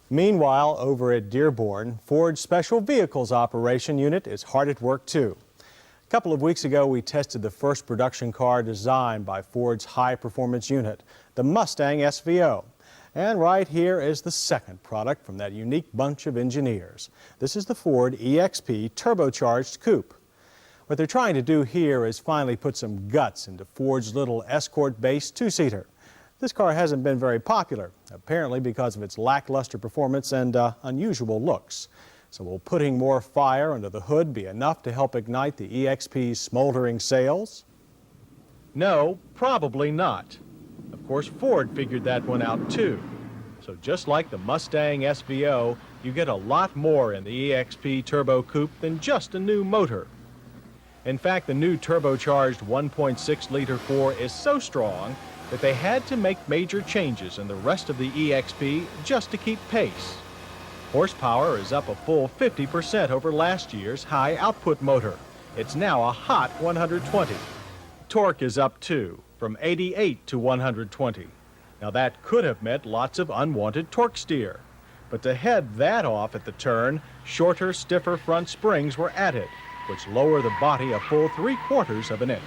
Meanwhile, over at Dearborn, Ford's Special Vehicles Operation Unit is hard at work too. A couple of weeks ago, we tested the first production car designed by Ford's high-performance unit, the Mustang SVO. And right here is the second product from that unique bunch of engineers. This is the Ford EXP turbocharged coupe. What they're trying to do here is finally put some guts into Ford's little Escort-based two-seater. This car hasn't been very popular, apparently because of its lackluster performance and unusual looks. So will putting more fire under the hood be enough to help ignite the EXP's smoldering sails? No, probably not. Of course, Ford figured that one out too. So just like the Mustang SVO, you get a lot more in the EXP Turbo Coupe than just a new motor. In fact, the new turbocharged 1.6-liter 4 is so strong that they had to make major changes in the rest of the EXP just to keep pace. Horsepower is up a full 50% over last year's high-output motor. It's now a hot 120. Torque is up too, from 88 to 120. Now that could have meant lots of unwanted torque steer. But to head that off at the turn, shorter, stiffer front springs were added, which lower the body a full 3/4 of an inch.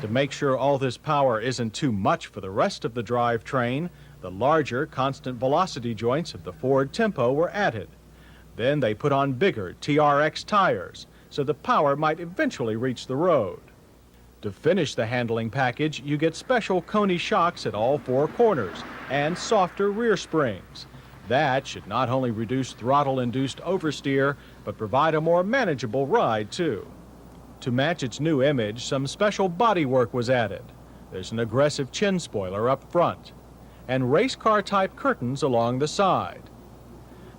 To make sure all this power isn't too much for the rest of the drivetrain, the larger constant velocity joints of the Ford Tempo were added. Then they put on bigger TRX tires, so the power might eventually reach the road. To finish the handling package, you get special Coney shocks at all 4 corners and softer rear springs. That should not only reduce throttle-induced oversteer, but provide a more manageable ride too. To match its new image, some special bodywork was added. There's an aggressive chin spoiler up front and race car type curtains along the side.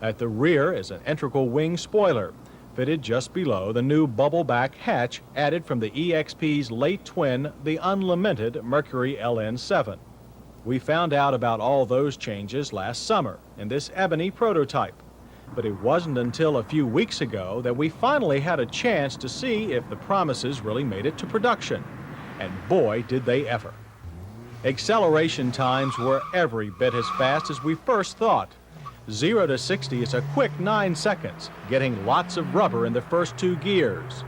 At the rear is an integral wing spoiler, fitted just below the new bubble back hatch added from the EXP's late twin, the unlimited Mercury LN7. We found out about all those changes last summer in this ebony prototype, but it wasn't until a few weeks ago that we finally had a chance to see if the promises really made it to production. And boy, did they ever. Acceleration times were every bit as fast as we first thought. 0 to 60 is a quick 9 seconds, getting lots of rubber in the first 2 gears.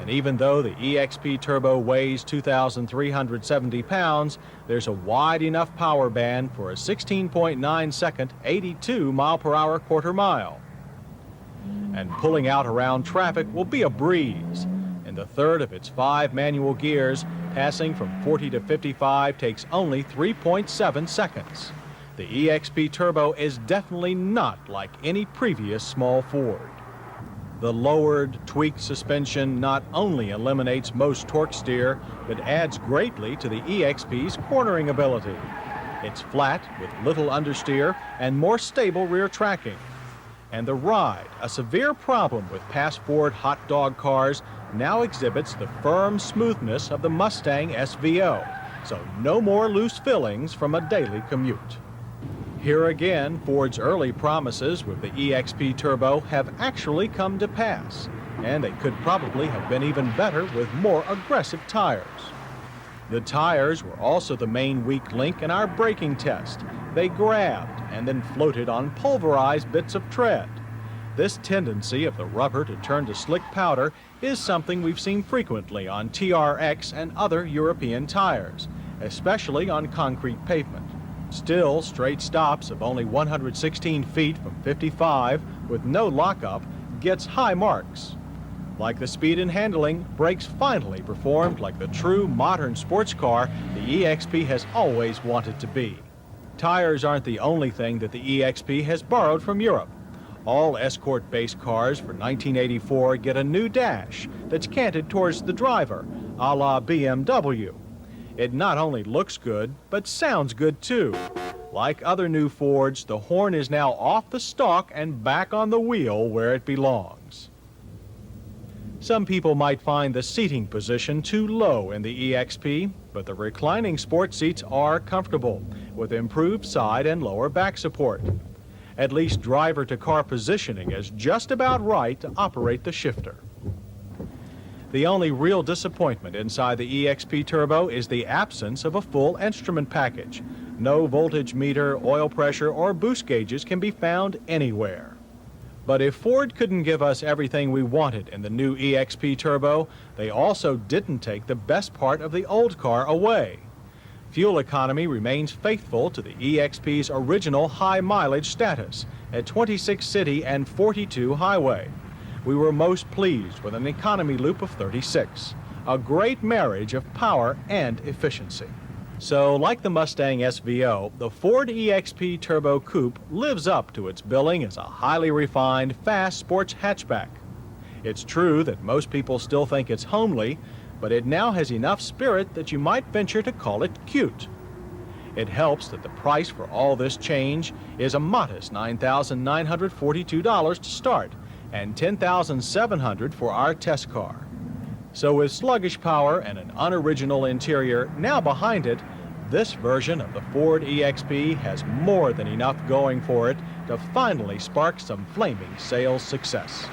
And even though the EXP Turbo weighs 2,370 pounds, there's a wide enough power band for a 16.9-second, 82-mile-per-hour quarter mile. And pulling out around traffic will be a breeze. In the third of its 5 manual gears, passing from 40 to 55 takes only 3.7 seconds. The EXP Turbo is definitely not like any previous small Ford. The lowered, tweaked suspension not only eliminates most torque steer, but adds greatly to the EXP's cornering ability. It's flat with little understeer and more stable rear tracking. And the ride, a severe problem with past Ford hot dog cars, now exhibits the firm smoothness of the Mustang SVO, so no more loose fillings from a daily commute. Here again, Ford's early promises with the EXP Turbo have actually come to pass, and they could probably have been even better with more aggressive tires. The tires were also the main weak link in our braking test. They grabbed and then floated on pulverized bits of tread. This tendency of the rubber to turn to slick powder is something we've seen frequently on TRX and other European tires, especially on concrete pavement. Still, straight stops of only 116 feet from 55 with no lockup gets high marks. Like the speed and handling, brakes finally performed like the true modern sports car the EXP has always wanted to be. Tires aren't the only thing that the EXP has borrowed from Europe. All Escort-based cars for 1984 get a new dash that's canted towards the driver, a la BMW. It not only looks good, but sounds good too. Like other new Fords, the horn is now off the stalk and back on the wheel where it belongs. Some people might find the seating position too low in the EXP, but the reclining sport seats are comfortable, with improved side and lower back support. At least driver-to-car positioning is just about right to operate the shifter. The only real disappointment inside the EXP Turbo is the absence of a full instrument package. No voltage meter, oil pressure, or boost gauges can be found anywhere. But if Ford couldn't give us everything we wanted in the new EXP Turbo, they also didn't take the best part of the old car away. Fuel economy remains faithful to the EXP's original high mileage status at 26 city and 42 highway. We were most pleased with an economy loop of 36, a great marriage of power and efficiency. So, like the Mustang SVO, the Ford EXP Turbo Coupe lives up to its billing as a highly refined, fast sports hatchback. It's true that most people still think it's homely, but it now has enough spirit that you might venture to call it cute. It helps that the price for all this change is a modest $9,942 to start and $10,700 for our test car. So with sluggish power and an unoriginal interior now behind it, this version of the Ford EXP has more than enough going for it to finally spark some flaming sales success.